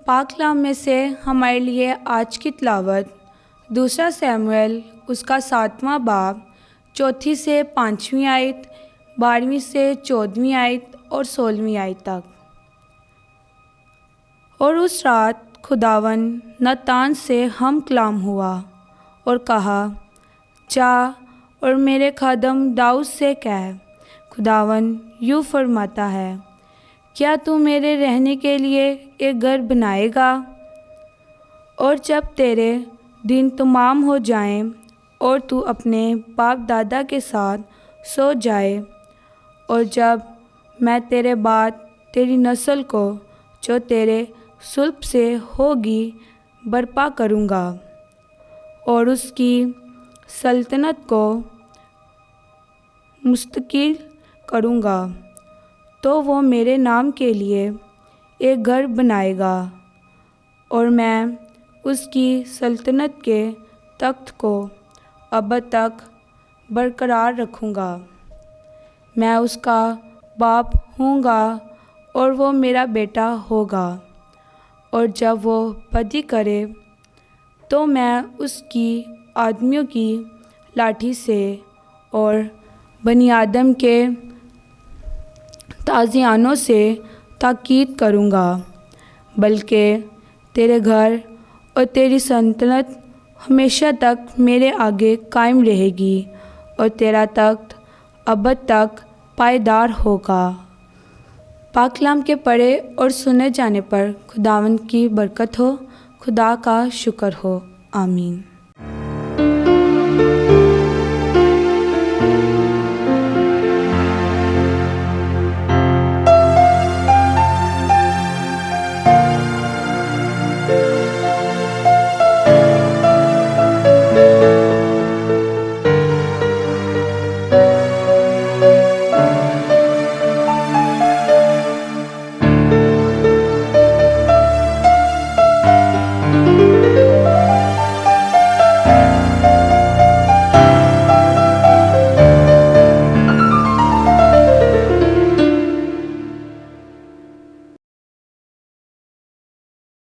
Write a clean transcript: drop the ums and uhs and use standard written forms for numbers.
पाक कलाम में से हमारे लिए आज की तिलावत दूसरा शमूएल उसका 7वां बाब 4 से 5वीं आयत, 12वीं से 14वीं आयत और 16वीं आयत तक। और उस रात खुदावन नातान से हम कलाम हुआ और कहा, जा और मेरे खादम दाऊद से कह, खुदावन यूँ फरमाता है, क्या तू मेरे रहने के लिए एक घर बनाएगा? और जब तेरे दिन तमाम हो जाएं और तू अपने बाप दादा के साथ सो जाए, और जब मैं तेरे बाद तेरी नस्ल को जो तेरे सुल्ब से होगी बर्पा करूँगा और उसकी सल्तनत को मुस्तकिल करूँगा, तो वो मेरे नाम के लिए एक घर बनाएगा और मैं उसकी सल्तनत के तख्त को अब तक बरकरार रखूँगा। मैं उसका बाप हूँगा और वो मेरा बेटा होगा, और जब वो बदी करे तो मैं उसकी आदमियों की लाठी से और बनी आदम के ताज़ियानों से ताकीद करूँगा, बल्कि तेरे घर और तेरी सल्तनत हमेशा तक मेरे आगे कायम रहेगी और तेरा तख्त अब तक पायदार होगा। पाक कलाम के पढ़े और सुने जाने पर खुदावंद की बरकत हो। खुदा का शुक्र हो। आमीन।